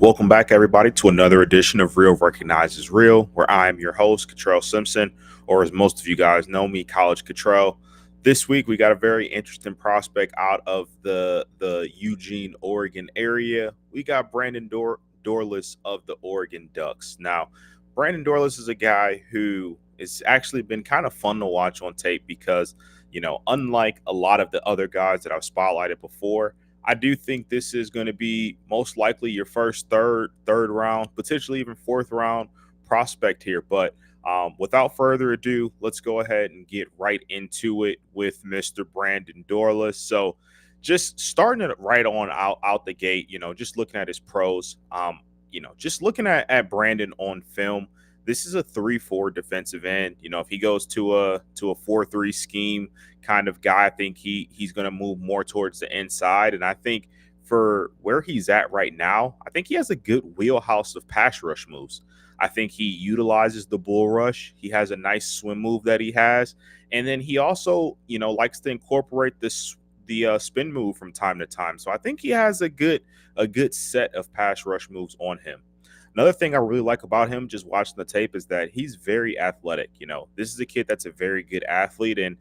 Welcome back, everybody, to another edition of Real Recognizes Real, where I am your host, Cottrell Simpson, or as most of you guys know me, College Cottrell. This week, we got a very interesting prospect out of the Eugene, Oregon area. We got Dorlus of the Oregon Ducks. Now, Brandon Dorlus is a guy who has actually been kind of fun to watch on tape because, unlike a lot of the other guys that I've spotlighted before, I do think this is going to be most likely your first, third round, potentially even fourth round prospect here. But without further ado, let's go ahead and get right into it with Mr. Brandon Dorlus. So, just starting it right on out the gate, just looking at his pros, just looking at Brandon on film. This is a 3-4 defensive end. If he goes to a 4-3 scheme kind of guy, I think he's going to move more towards the inside. And I think for where he's at right now, I think he has a good wheelhouse of pass rush moves. I think he utilizes the bull rush. He has a nice swim move that he has, and then he also, likes to incorporate the spin move from time to time. So I think he has a good set of pass rush moves on him. Another thing I really like about him, just watching the tape, is that he's very athletic. This is a kid that's a very good athlete, and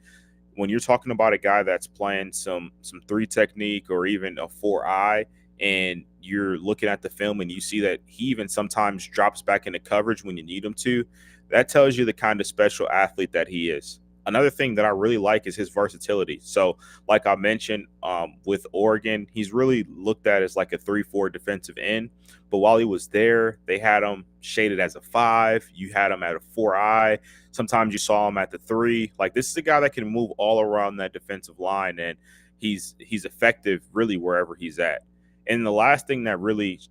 when you're talking about a guy that's playing some three technique or even a 4-eye, and you're looking at the film and you see that he even sometimes drops back into coverage when you need him to, that tells you the kind of special athlete that he is. Another thing that I really like is his versatility. So, like I mentioned, with Oregon, he's really looked at as like a 3-4 defensive end. But while he was there, they had him shaded as a 5. You had him at a 4-eye. Sometimes you saw him at the 3. Like, this is a guy that can move all around that defensive line, and he's effective really wherever he's at. And the last thing that really,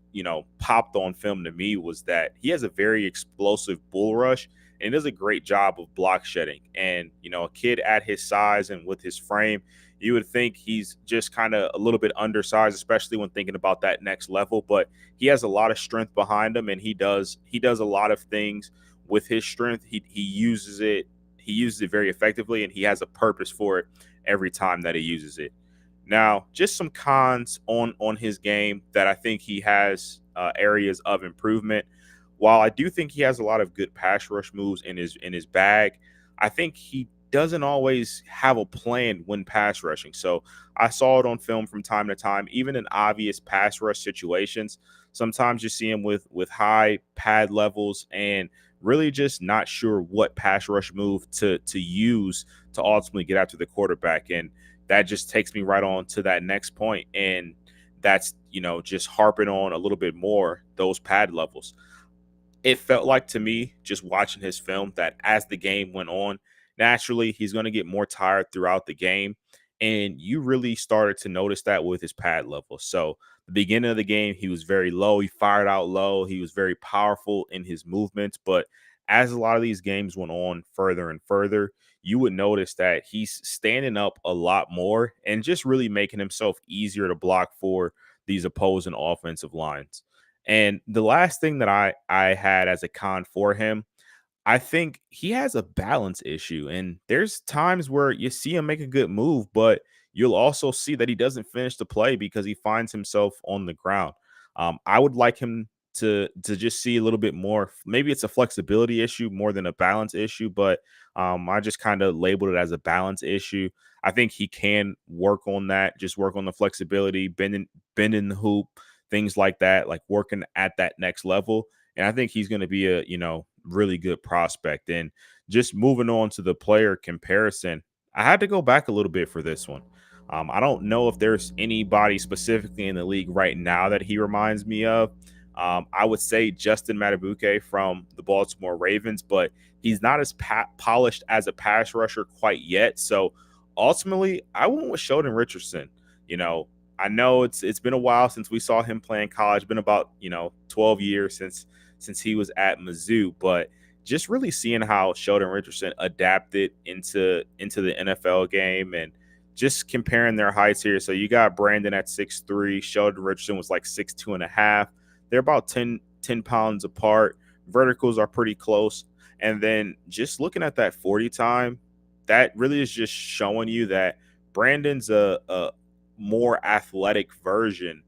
popped on film to me was that he has a very explosive bull rush and does a great job of block shedding. And, a kid at his size and with his frame, you would think he's just kind of a little bit undersized, especially when thinking about that next level. But he has a lot of strength behind him, and he does a lot of things with his strength. He uses it. He uses it very effectively, and he has a purpose for it every time that he uses it. Now, just some cons on his game that I think he has areas of improvement. While I do think he has a lot of good pass rush moves in his bag, I think he doesn't always have a plan when pass rushing. So I saw it on film from time to time, even in obvious pass rush situations. Sometimes you see him with high pad levels and really just not sure what pass rush move to use to ultimately get after the quarterback. And that just takes me right on to that next point. And that's, just harping on a little bit more those pad levels. It felt like to me, just watching his film, that as the game went on, naturally he's going to get more tired throughout the game. And you really started to notice that with his pad level. So the beginning of the game, he was very low. He fired out low. He was very powerful in his movements. But as a lot of these games went on further and further, you would notice that he's standing up a lot more and just really making himself easier to block for these opposing offensive lines. And the last thing that I had as a con for him, I think he has a balance issue. And there's times where you see him make a good move, but you'll also see that he doesn't finish the play because he finds himself on the ground. I would like him to just see a little bit more. Maybe it's a flexibility issue more than a balance issue, but I just kind of labeled it as a balance issue. I think he can work on that, just work on the flexibility, bending the hoop, things like that, like working at that next level. And I think he's going to be a, really good prospect. And just moving on to the player comparison, I had to go back a little bit for this one. I don't know if there's anybody specifically in the league right now that he reminds me of. I would say Justin Matabuke from the Baltimore Ravens, but he's not as polished as a pass rusher quite yet. So ultimately, I went with Sheldon Richardson. I know it's been a while since we saw him play in college. Been about 12 years since he was at Mizzou, but just really seeing how Sheldon Richardson adapted into the NFL game and just comparing their heights here. So you got Brandon at 6'3", Sheldon Richardson was like 6'2.5". They're about 10 pounds apart. Verticals are pretty close. And then just looking at that 40 time, that really is just showing you that Brandon's a more athletic version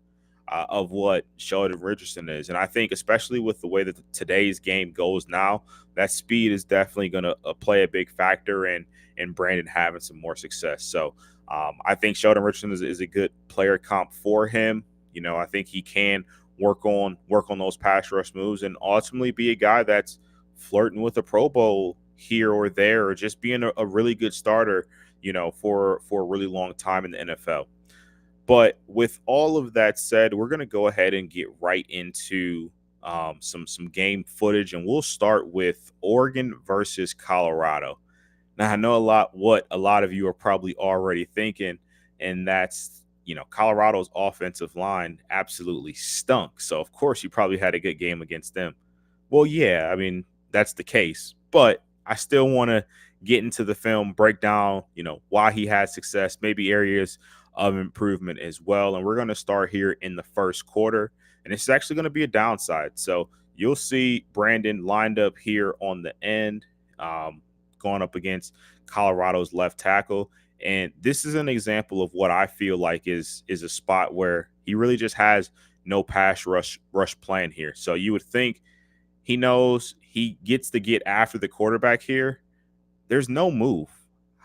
of what Sheldon Richardson is. And I think, especially with the way that today's game goes now, that speed is definitely going to play a big factor in Brandon having some more success. So I think Sheldon Richardson is a good player comp for him. I think he can work on those pass rush moves and ultimately be a guy that's flirting with a Pro Bowl here or there, or just being a really good starter, for a really long time in the NFL. But with all of that said, we're going to go ahead and get right into some game footage, and we'll start with Oregon versus Colorado. Now, I know a lot of you are probably already thinking, and that's, Colorado's offensive line absolutely stunk. So, of course, you probably had a good game against them. Well, yeah, I mean, that's the case. But I still want to get into the film, break down, why he had success, maybe areas of improvement as well. And we're going to start here in the first quarter. And it's actually going to be a downside. So you'll see Brandon lined up here on the end, going up against Colorado's left tackle. And this is an example of what I feel like is a spot where he really just has no pass rush plan here. So you would think he knows he gets to get after the quarterback here. There's no move.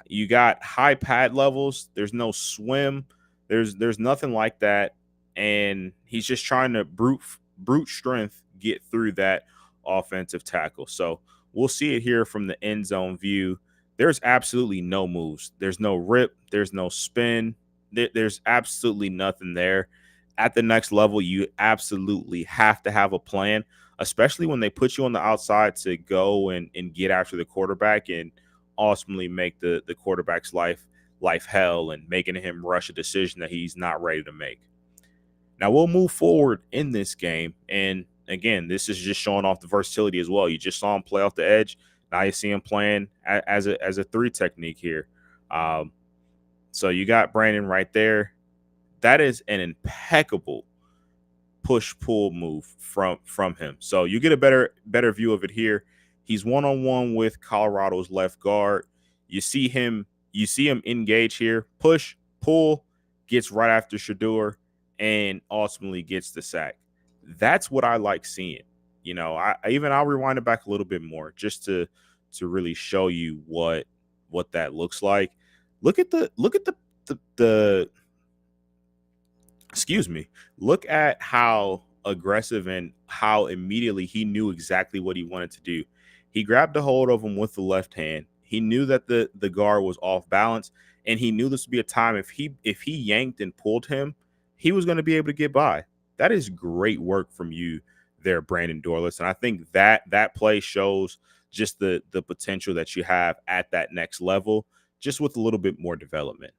You got high pad levels. There's no swim. There's nothing like that, and he's just trying to brute strength get through that offensive tackle. So we'll see it here from the end zone view. There's absolutely no moves. There's no rip. There's no spin. There's absolutely nothing there. At the next level, you absolutely have to have a plan, especially when they put you on the outside to go and get after the quarterback and ultimately make the quarterback's life hell and making him rush a decision that he's not ready to make. Now we'll move forward in this game, and again, this is just showing off the versatility as well. You just saw him play off the edge. Now you see him playing as a three technique here. So you got Brandon right there. That is an impeccable push-pull move from him. So you get a better view of it here. He's one-on-one with Colorado's left guard. You see him engage here, push, pull, gets right after Shador, and ultimately gets the sack. That's what I like seeing. I'll rewind it back a little bit more just to really show you what that looks like. Look at the excuse me. Look at how aggressive and how immediately he knew exactly what he wanted to do. He grabbed a hold of him with the left hand. He knew that the guard was off balance, and he knew this would be a time if he yanked and pulled him, he was going to be able to get by. That is great work from you there, Brandon Dorlus. And I think that play shows just the potential that you have at that next level, just with a little bit more development.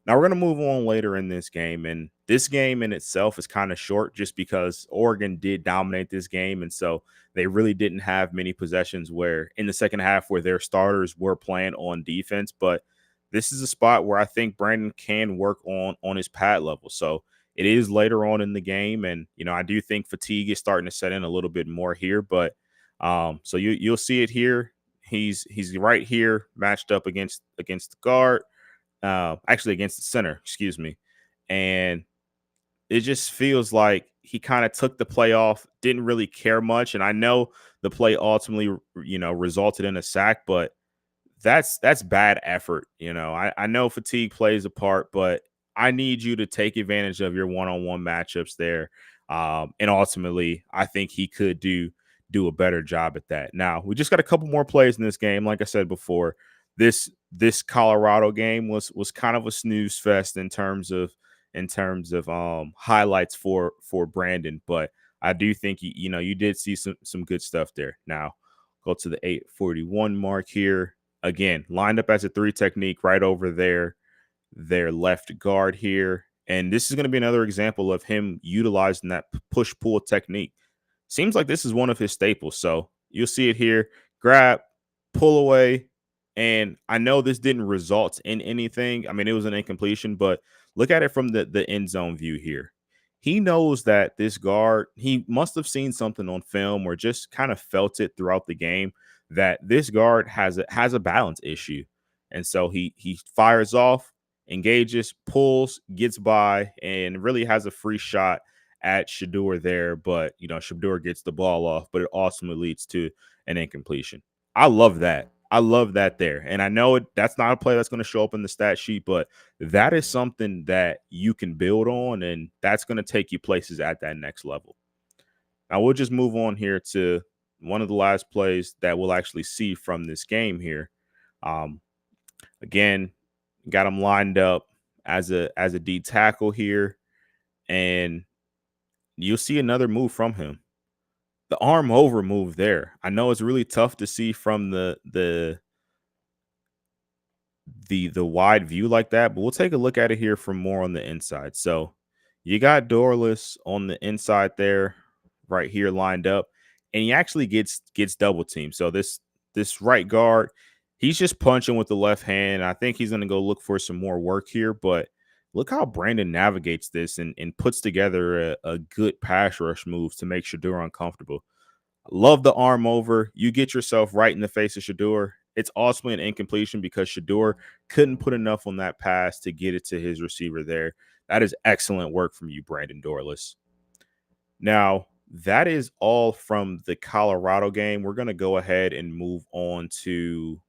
Now we're going to move on later in this game, and this game in itself is kind of short just because Oregon did dominate this game, and so they really didn't have many possessions where in the second half where their starters were playing on defense. But this is a spot where I think Brandon can work on his pad level. So it is later on in the game, and I do think fatigue is starting to set in a little bit more here. But so you'll see it here. He's right here matched up against the guard. Actually against the center, excuse me. And it just feels like he kind of took the play off, didn't really care much. And I know the play ultimately, resulted in a sack, but that's bad effort. I know fatigue plays a part, but I need you to take advantage of your one-on-one matchups there. And ultimately, I think he could do a better job at that. Now, we just got a couple more plays in this game. Like I said before, this Colorado game was kind of a snooze fest in terms of highlights for Brandon, but I do think you did see some good stuff there. Now, go to the 8:41 mark here. Again, lined up as a three technique right over there, their left guard here. And this is going to be another example of him utilizing that push-pull technique. Seems like this is one of his staples. So you'll see it here. Grab, pull away. And I know this didn't result in anything. I mean, it was an incompletion, but look at it from the end zone view here. He knows that this guard, he must have seen something on film or just kind of felt it throughout the game that this guard has a balance issue. And so he fires off, engages, pulls, gets by, and really has a free shot at Shador there, but Shador gets the ball off, but it ultimately leads to an incompletion. I love that. I love that there. And I know that's not a play that's going to show up in the stat sheet, but that is something that you can build on, and that's going to take you places at that next level. Now we'll just move on here to one of the last plays that we'll actually see from this game here. Um, Again, got him lined up as a D tackle here, and you'll see another move from him. The arm over move there. I know it's really tough to see from the wide view like that, but we'll take a look at it here from more on the inside. So you got Dorlus on the inside there, right here lined up, and he actually gets double teamed. So this right guard, he's just punching with the left hand. I think he's going to go look for some more work here, but look how Brandon navigates this and puts together a good pass rush move to make Shador uncomfortable. Love the arm over. You get yourself right in the face of Shador. It's ultimately an incompletion because Shador couldn't put enough on that pass to get it to his receiver there. That is excellent work from you, Brandon Dorlus. Now, that is all from the Colorado game. We're going to go ahead and move on to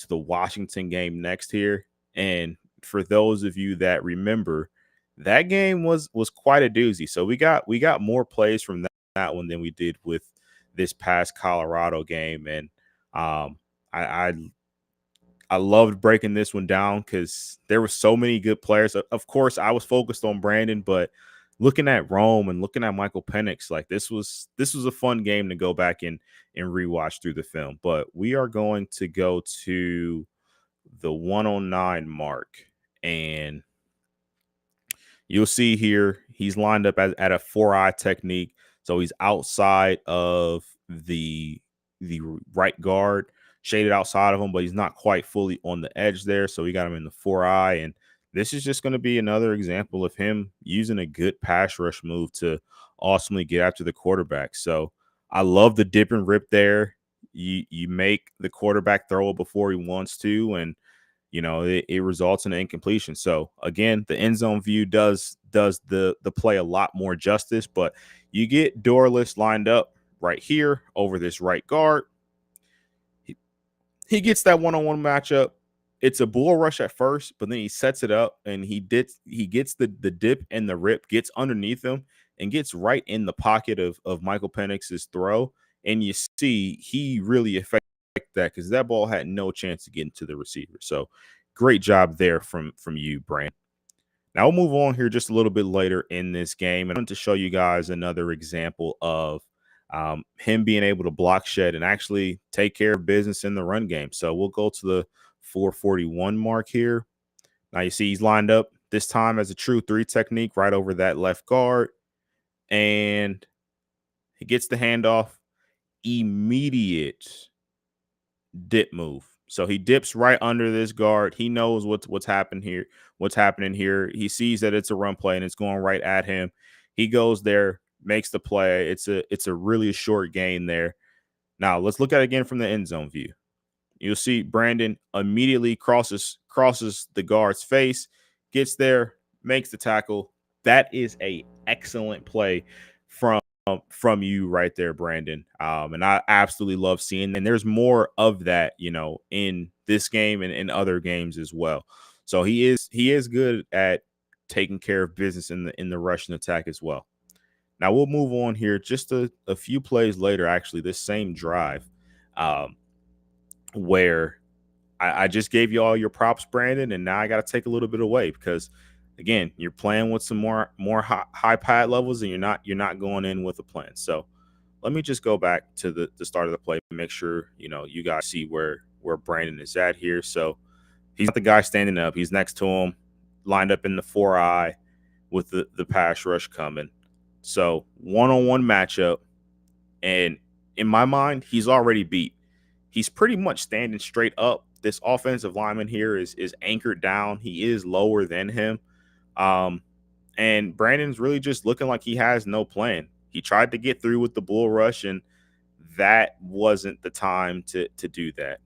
the Washington game next here. And for those of you that remember, that game was quite a doozy. So we got more plays from that one than we did with this past Colorado game, and I I loved breaking this one down because there were so many good players. Of course, I was focused on Brandon, but looking at Rome and looking at Michael Penix, like this was a fun game to go back and rewatch through the film. But we are going to go to the 109 mark, and you'll see here he's lined up at a 4-eye technique. So he's outside of the right guard, shaded outside of him, but he's not quite fully on the edge there. So we got him in the 4-eye. And this is just going to be another example of him using a good pass rush move to ultimately get after the quarterback. So I love the dip and rip there. You make the quarterback throw it before he wants to, and it results in an incompletion. So again, the end zone view does the play a lot more justice, but you get Dorlus lined up right here over this right guard. He gets that one-on-one matchup. It's a bull rush at first, but then he sets it up and he gets the dip and the rip, gets underneath him and gets right in the pocket of Michael Penix's throw. And you see he really affected that because that ball had no chance to get into the receiver. So great job there from you, Brand. Now we'll move on here just a little bit later in this game, and I want to show you guys another example of him being able to block shed and actually take care of business in the run game. So we'll go to the 441 mark here. Now you see he's lined up this time as a true 3 technique right over that left guard, and he gets the handoff. Immediate dip move. So he dips right under this guard. He knows what's happening here. What's happening here? He sees that it's a run play and it's going right at him. He goes there, makes the play. It's a really short gain there. Now let's look at it again from the end zone view. You'll see Brandon immediately crosses the guard's face, gets there, makes the tackle. That is a excellent play from you right there, Brandon. And I absolutely love seeing, and there's more of that, in this game and in other games as well. So he is good at taking care of business in the rushing attack as well. Now we'll move on here just a few plays later, actually, this same drive, where I just gave you all your props, Brandon, and now I got to take a little bit away because again, you're playing with some more high pad levels, and you're not going in with a plan. So let me just go back to the start of the play and make sure you guys see where Brandon is at here. So he's not the guy standing up. He's next to him, lined up in the 4-eye with the pass rush coming. So one-on-one matchup, and in my mind, he's already beat. He's pretty much standing straight up. This offensive lineman here is anchored down. He is lower than him. And Brandon's really just looking like he has no plan. He tried to get through with the bull rush, and that wasn't the time to do that.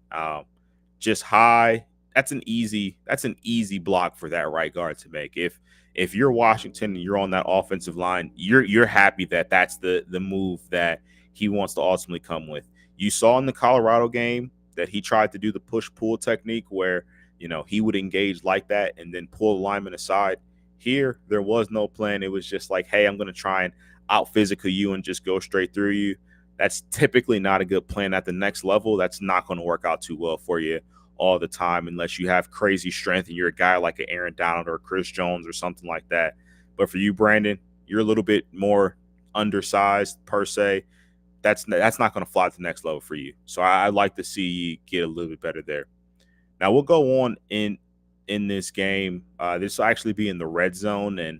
Just high that's an easy block for that right guard to make. If you're Washington and you're on that offensive line, you're happy that that's the move that he wants to ultimately come with. You saw in the Colorado game that he tried to do the push pull technique where he would engage like that and then pull the lineman aside. Here, there was no plan. It was just like, hey, I'm going to try and out physical you and just go straight through you. That's typically not a good plan at the next level. That's not going to work out too well for you all the time unless you have crazy strength and you're a guy like an Aaron Donald or Chris Jones or something like that. But for you, Brandon, you're a little bit more undersized per se. That's not going to fly to the next level for you. So I'd like to see you get a little bit better there. Now we'll go on in this game. This will actually be in the red zone, and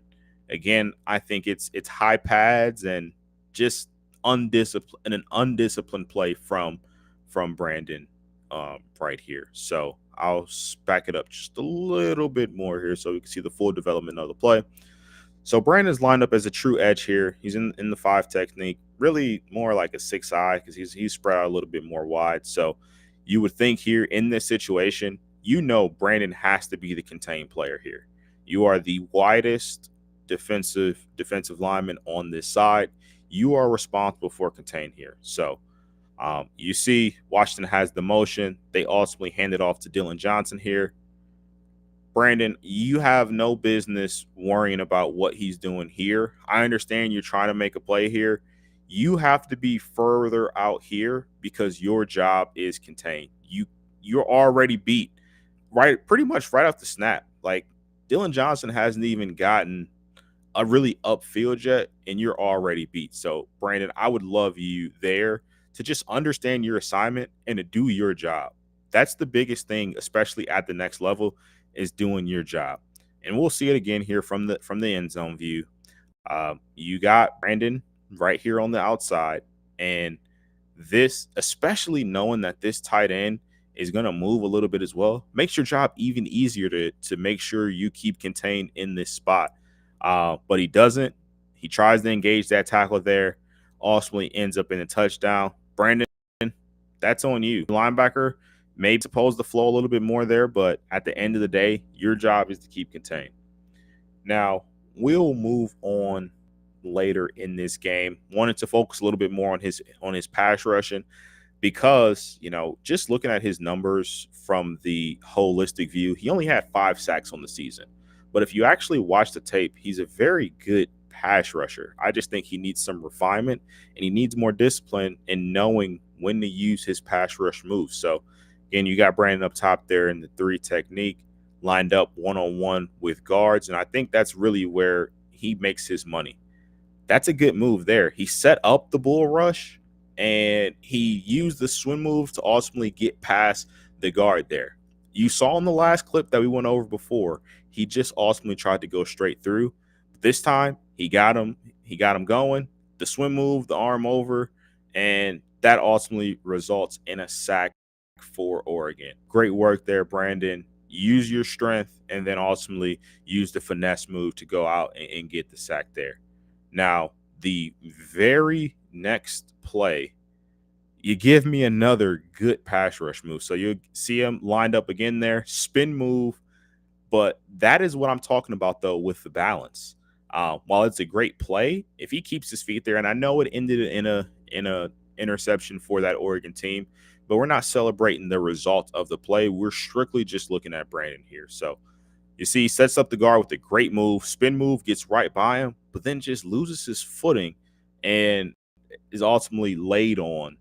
again, I think it's high pads and just an undisciplined play from Brandon right here. So I'll back it up just a little bit more here so we can see the full development of the play. So Brandon's lined up as a true edge here. He's in the 5 technique, really more like a 6-eye because he's spread out a little bit more wide. So you would think here in this situation, Brandon has to be the contained player here. You are the widest defensive lineman on this side. You are responsible for contain here. So you see Washington has the motion. They ultimately hand it off to Dylan Johnson here. Brandon, you have no business worrying about what he's doing here. I understand you're trying to make a play here. You have to be further out here because your job is contained. You're already beat pretty much right off the snap. Like Dylan Johnson hasn't even gotten a really upfield yet, and you're already beat. So, Brandon, I would love you there to just understand your assignment and to do your job. That's the biggest thing, especially at the next level, is doing your job. And we'll see it again here from the end zone view. You got Brandon right here on the outside, and this, especially knowing that this tight end is going to move a little bit as well, makes your job even easier to make sure you keep contained in this spot. But he doesn't. He tries to engage that tackle there, ultimately ends up in a touchdown. Brandon, that's on you. Linebacker may supposed to flow a little bit more there, but at the end of the day, your job is to keep contained. Now, we'll move on later in this game. Wanted to focus a little bit more on his pass rushing because, just looking at his numbers from the holistic view, he only had 5 sacks on the season. But if you actually watch the tape, he's a very good pass rusher. I just think he needs some refinement and he needs more discipline in knowing when to use his pass rush moves. So, again, you got Brandon up top there in the 3 technique, lined up one-on-one with guards, and I think that's really where he makes his money. That's a good move there. He set up the bull rush, and he used the swim move to ultimately get past the guard there. You saw in the last clip that we went over before, he just ultimately tried to go straight through. This time, he got him going. The swim move, the arm over, and that ultimately results in a sack for Oregon. Great work there, Brandon. Use your strength and then ultimately use the finesse move to go out and get the sack there. Now, the very next play, you give me another good pass rush move. So you see him lined up again there, spin move. But that is what I'm talking about, though, with the balance. While it's a great play, if he keeps his feet there, and I know it ended in a interception for that Oregon team, but we're not celebrating the result of the play. We're strictly just looking at Brandon here. So you see, he sets up the guard with a great move. Spin move gets right by him, but then just loses his footing and is ultimately laid on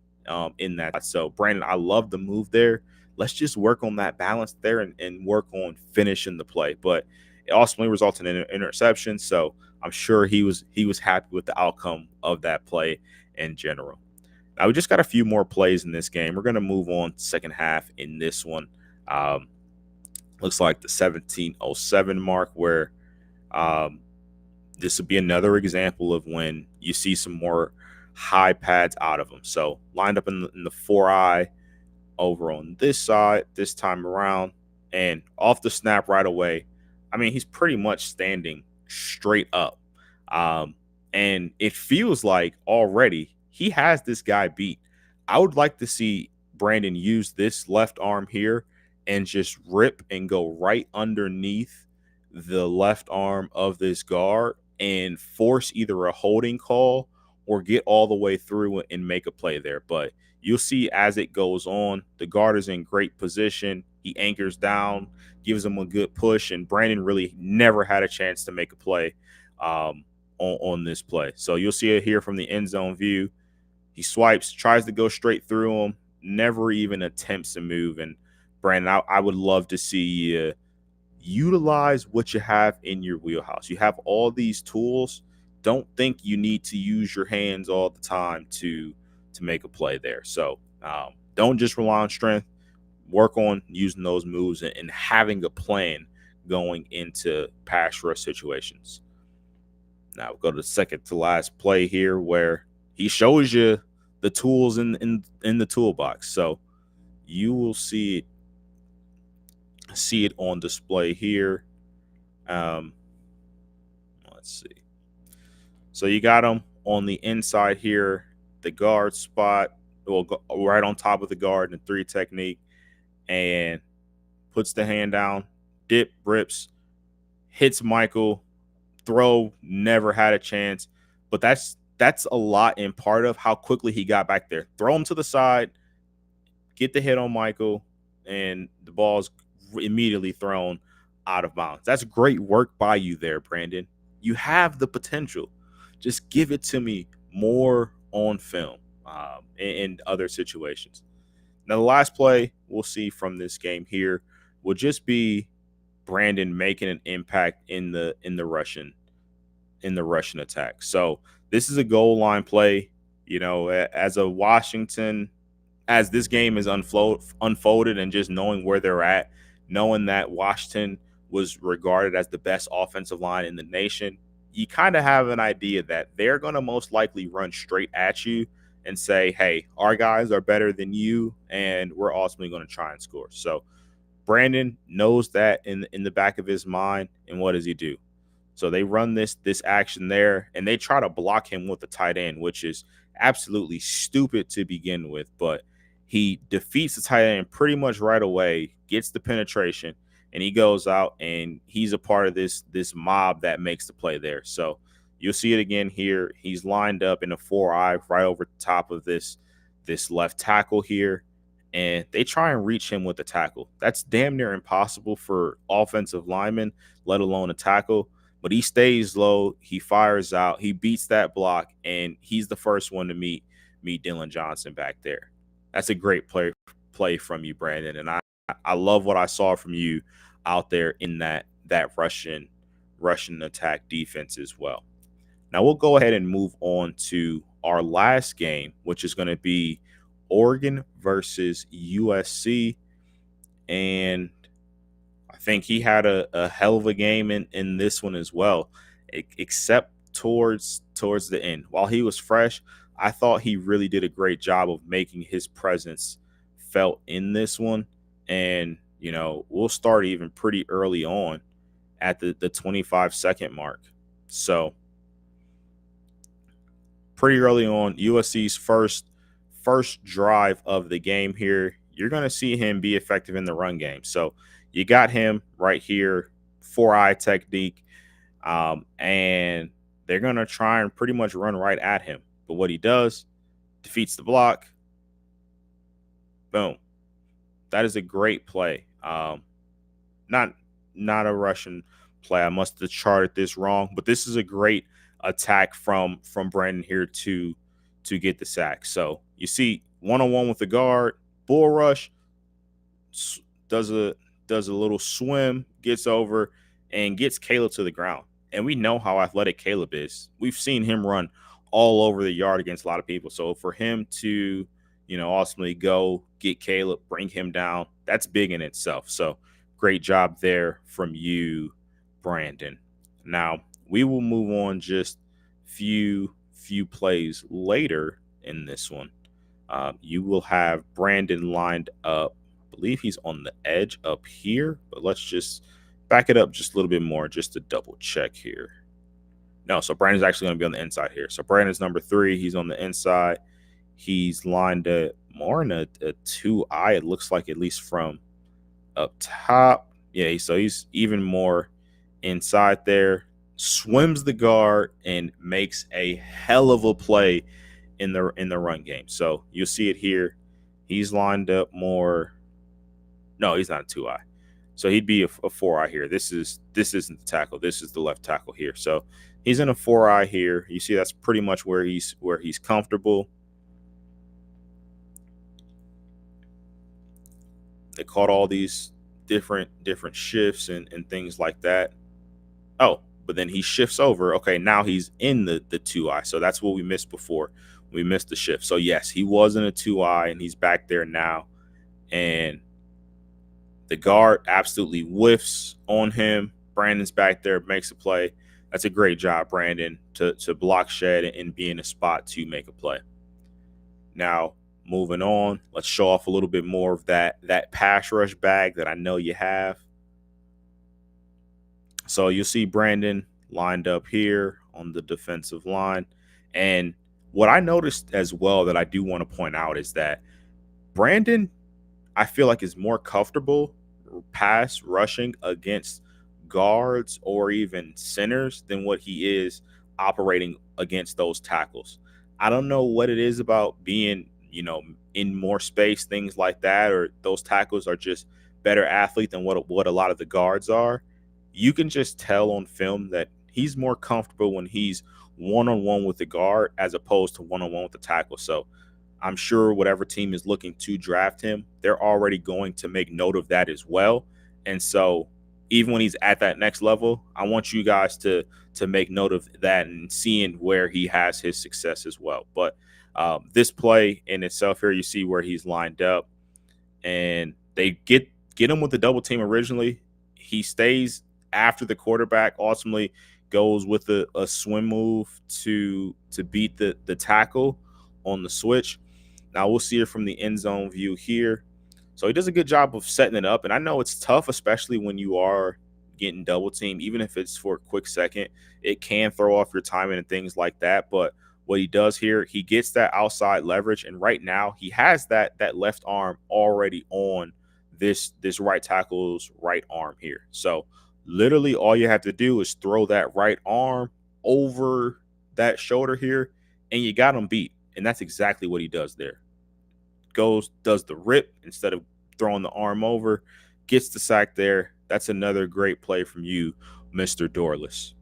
in that. So, Brandon, I love the move there. Let's just work on that balance there and work on finishing the play. But it ultimately resulted in an interception. So I'm sure he was happy with the outcome of that play in general. Now, we just got a few more plays in this game. We're going to move on second half in this one. Looks like the 17:07 mark where this would be another example of when you see some more high pads out of him. So lined up in the 4-eye over on this side this time around, and off the snap right away, I mean, he's pretty much standing straight up. And it feels like already he has this guy beat. I would like to see Brandon use this left arm here and just rip and go right underneath the left arm of this guard and force either a holding call or get all the way through and make a play there. But you'll see as it goes on, the guard is in great position. He anchors down, gives him a good push, and Brandon really never had a chance to make a play on this play. So you'll see it here from the end zone view. He swipes, tries to go straight through him, never even attempts to move. And Brandon, I would love to see you utilize what you have in your wheelhouse. You have all these tools. Don't think you need to use your hands all the time to make a play there. So don't just rely on strength. Work on using those moves and having a plan going into pass rush situations. Now we'll go to the second to last play here where he shows you the tools in the toolbox. So you will see it on display here. Let's see. So you got him on the inside here, the guard spot, well, right on top of the guard in the 3 technique, and puts the hand down, dip, rips, hits Michael, throw, never had a chance. But that's a lot in part of how quickly he got back there. Throw him to the side, get the hit on Michael, and the ball's immediately thrown out of bounds. That's great work by you there, Brandon. You have the potential. Just give it to me more on film in other situations. Now, the last play we'll see from this game here will just be Brandon making an impact in the Russian attack. So this is a goal line play. You know, as a Washington, as this game is unfolded and just knowing where they're at, knowing that Washington was regarded as the best offensive line in the nation, you kind of have an idea that they're going to most likely run straight at you and say, hey, our guys are better than you, and we're ultimately going to try and score. So Brandon knows that in the back of his mind, and what does he do? So they run this action there, and they try to block him with the tight end, which is absolutely stupid to begin with. But he defeats the tight end pretty much right away, gets the penetration, and he goes out, and he's a part of this mob that makes the play there. So you'll see it again here. He's lined up in a 4-eye right over the top of this left tackle here, and they try and reach him with the tackle. That's damn near impossible for offensive linemen, let alone a tackle. But he stays low. He fires out. He beats that block, and he's the first one to meet Dylan Johnson back there. That's a great play from you, Brandon, and I love what I saw from you out there in that Russian attack defense as well. Now we'll go ahead and move on to our last game, which is going to be Oregon versus USC, and I think he had a hell of a game in this one as well, except towards the end. While he was fresh, I thought he really did a great job of making his presence felt in this one. And, you know, we'll start even pretty early on at the 25-second mark. So pretty early on, USC's first drive of the game here, you're going to see him be effective in the run game. So you got him right here, 4-eye technique, and they're going to try and pretty much run right at him. But what he does, defeats the block. Boom. That is a great play. Not a Russian play. I must have charted this wrong, but this is a great attack from Brandon here to get the sack. So you see one-on-one with the guard, bull rush, does a little swim, gets over, and gets Caleb to the ground. And we know how athletic Caleb is. We've seen him run all over the yard against a lot of people. So for him to, you know, ultimately go get Caleb, bring him down, that's big in itself. So great job there from you, Brandon. Now we will move on just few plays later in this one. You will have Brandon lined up. I believe he's on the edge up here, but let's just back it up just a little bit more just to double check here. No, so Brandon's actually going to be on the inside here. So Brandon's number 3. He's on the inside. He's lined up more in a 2-eye, it looks like, at least from up top. Yeah, so he's even more inside there. Swims the guard and makes a hell of a play in the run game. So you'll see it here. He's lined up more. No, he's not a 2-eye. So he'd be a 4-eye here. This isn't the tackle. This is the left tackle here. So he's in a 4-eye here. You see that's pretty much where he's comfortable. They caught all these different shifts and things like that. Oh, but then he shifts over. Okay, now he's in the 2-eye. So that's what we missed before. We missed the shift. So yes, he was in a 2-eye and he's back there now. And the guard absolutely whiffs on him. Brandon's back there, makes a play. That's a great job, Brandon, to block shed and be in a spot to make a play. Now, moving on, let's show off a little bit more of that pass rush bag that I know you have. So you'll see Brandon lined up here on the defensive line. And what I noticed as well that I do want to point out is that Brandon, I feel like, is more comfortable pass rushing against guards or even centers than what he is operating against those tackles. I don't know what it is about being, in more space, things like that, or those tackles are just better athlete than what a lot of the guards are. You can just tell on film that he's more comfortable when he's one-on-one with the guard as opposed to one-on-one with the tackle. So I'm sure whatever team is looking to draft him, they're already going to make note of that as well. And so even when he's at that next level, I want you guys to make note of that and seeing where he has his success as well. But this play in itself here, you see where he's lined up, and they get him with the double team originally. He stays after the quarterback, ultimately goes with a swim move to beat the tackle on the switch. Now we'll see it from the end zone view here. So he does a good job of setting it up. And I know it's tough, especially when you are getting double teamed, even if it's for a quick second. It can throw off your timing and things like that. But what he does here, he gets that outside leverage. And right now he has that left arm already on this right tackle's right arm here. So literally all you have to do is throw that right arm over that shoulder here, and you got him beat. And that's exactly what he does there. Does the rip instead of throwing the arm over, gets the sack there. That's another great play from you, Mr. Dorlus.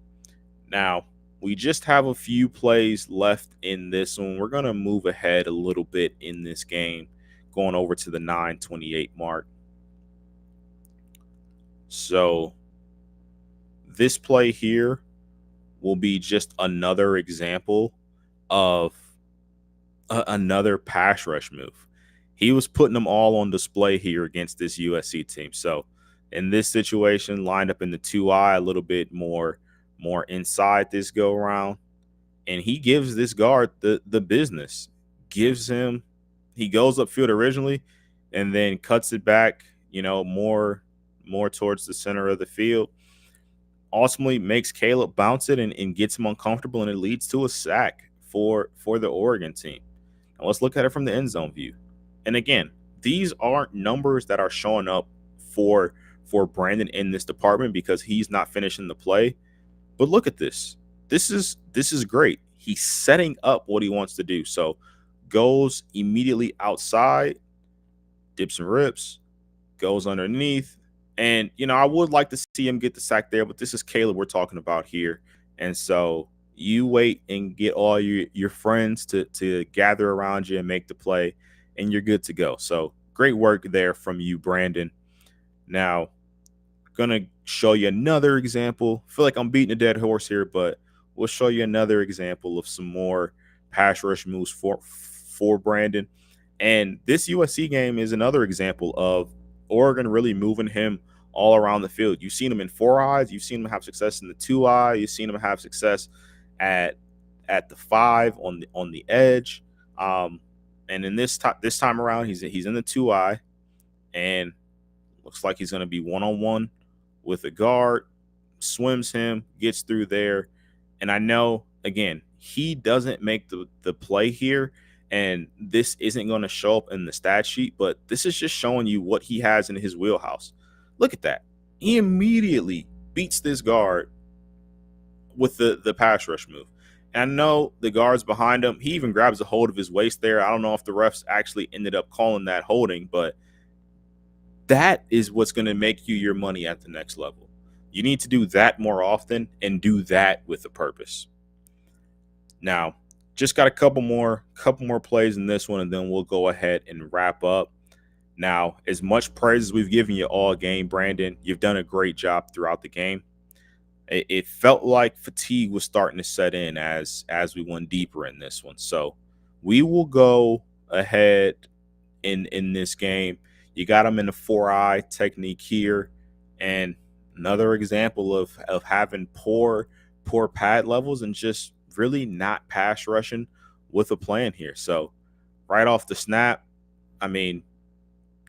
Now, we just have a few plays left in this one. We're going to move ahead a little bit in this game, going over to the 9:28 mark. So this play here will be just another example of another pass rush move. He was putting them all on display here against this USC team. So in this situation, lined up in the 2-eye, a little bit more inside this go around, and he gives this guard the business. He goes upfield originally and then cuts it back, more towards the center of the field. Ultimately makes Caleb bounce it and gets him uncomfortable, and it leads to a sack for the Oregon team. Now let's look at it from the end zone view. And again, these aren't numbers that are showing up for Brandon in this department because he's not finishing the play. But look at this. This is great. He's setting up what he wants to do. So goes immediately outside, dips and rips, goes underneath. And, I would like to see him get the sack there, but this is Caleb we're talking about here. And so you wait and get all your friends to gather around you and make the play, and you're good to go. So great work there from you, Brandon. Now, going to show you another example. I feel like I'm beating a dead horse here, but we'll show you another example of some more pass rush moves for Brandon. And this USC game is another example of Oregon really moving him all around the field. You've seen him in 4-eyes. You've seen him have success in the 2-eye. You've seen him have success at the 5 on the edge. And in this time around, he's in the 2-eye, and looks like he's going to be one-on-one with a guard, swims him, gets through there. And I know, again, he doesn't make the play here, and this isn't going to show up in the stat sheet, but this is just showing you what he has in his wheelhouse. Look at that. He immediately beats this guard with the pass rush move. And I know the guard's behind him. He even grabs a hold of his waist there. I don't know if the refs actually ended up calling that holding, but that is what's going to make you your money at the next level. You need to do that more often and do that with a purpose. Now, just got a couple more plays in this one, and then we'll go ahead and wrap up. Now, as much praise as we've given you all game, Brandon, you've done a great job throughout the game. It felt like fatigue was starting to set in as we went deeper in this one. So we will go ahead in this game. You got him in the 4-eye technique here, and another example of having poor pad levels and just really not pass rushing with a plan here. So right off the snap, I mean,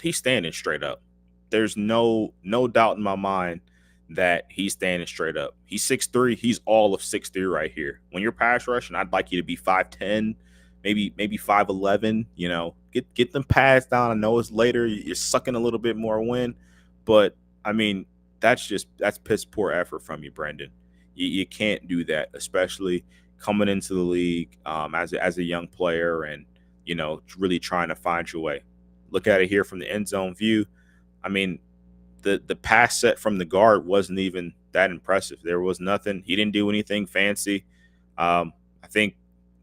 he's standing straight up. There's no doubt in my mind that he's standing straight up. He's 6'3". He's all of 6'3" right here. When you're pass rushing, I'd like you to be 5'10", maybe 5'11". You know, get them pads down. I know it's later. You're sucking a little bit more wind, but I mean, that's piss poor effort from you, Brendan. You can't do that, especially coming into the league as a young player and, you know, really trying to find your way. Look at it here from the end zone view. I mean, the pass set from the guard wasn't even that impressive. There was nothing. He didn't do anything fancy. I think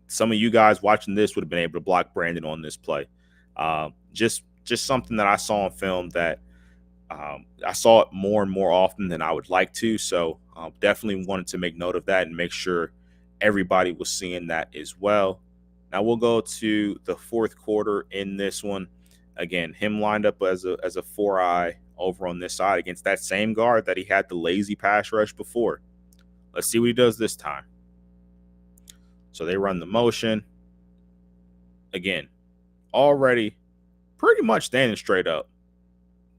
some of you guys watching this would have been able to block Brandon on this play. Just something that I saw on film that I saw it more and more often than I would like to. So definitely wanted to make note of that and make sure everybody was seeing that as well. Now we'll go to the fourth quarter in this one. Again, him lined up as a 4-eye over on this side against that same guard that he had the lazy pass rush before. Let's see what he does this time. So they run the motion. Again, already pretty much standing straight up.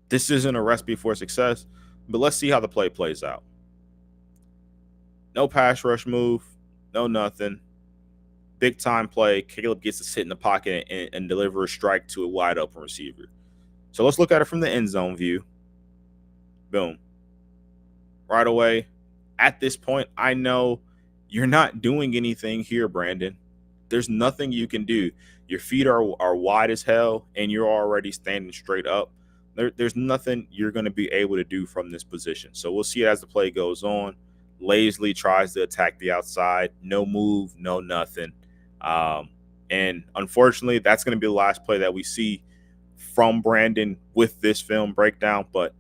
This isn't a recipe for success, but let's see how the play plays out. No pass rush move, no nothing. Big time play. Caleb gets to sit in the pocket and deliver a strike to a wide open receiver. So let's look at it from the end zone view. Boom. Right away. At this point, I know you're not doing anything here, Brandon. There's nothing you can do. Your feet are wide as hell, and you're already standing straight up. There's nothing you're going to be able to do from this position. So we'll see as the play goes on. Lazily tries to attack the outside. No move, no nothing. And unfortunately, that's going to be the last play that we see from Brandon with this film breakdown. But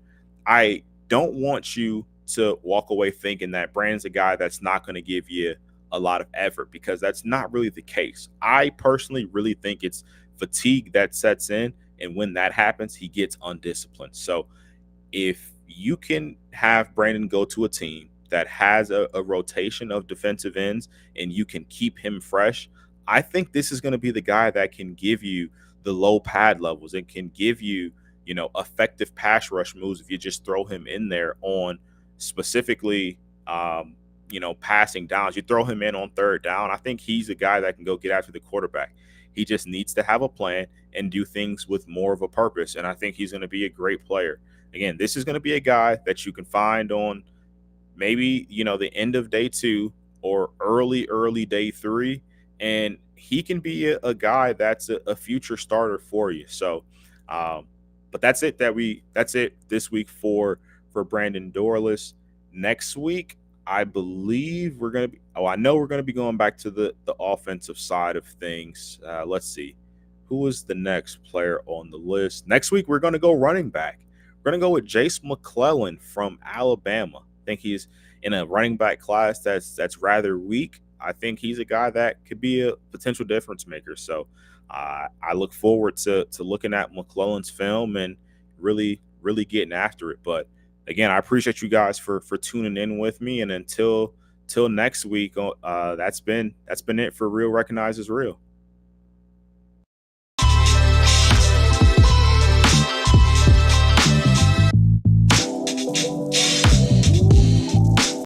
I don't want you to walk away thinking that Brandon's a guy that's not going to give you a lot of effort, because that's not really the case. I personally really think it's fatigue that sets in. And when that happens, he gets undisciplined. So if you can have Brandon go to a team that has a rotation of defensive ends and you can keep him fresh, I think this is going to be the guy that can give you the low pad levels and can give you, you know, effective pass rush moves if you just throw him in there on specifically, you know, passing downs. You throw him in on third down. I think he's a guy that can go get after the quarterback. He just needs to have a plan and do things with more of a purpose. And I think he's going to be a great player. Again, this is going to be a guy that you can find on maybe, you know, the end of day 2 or early day 3. And he can be a guy that's a future starter for you. So, but that's it this week for Brandon Dorlus. Next week, I believe I know we're going to be going back to the offensive side of things. Let's see. Who is the next player on the list? Next week, we're going to go running back. We're going to go with Jace McClellan from Alabama. I think he's in a running back class that's rather weak. I think he's a guy that could be a potential difference maker. So I look forward to looking at McClellan's film and really getting after it. But again, I appreciate you guys for tuning in with me. And until next week, that's been it for Real Recognizes Real.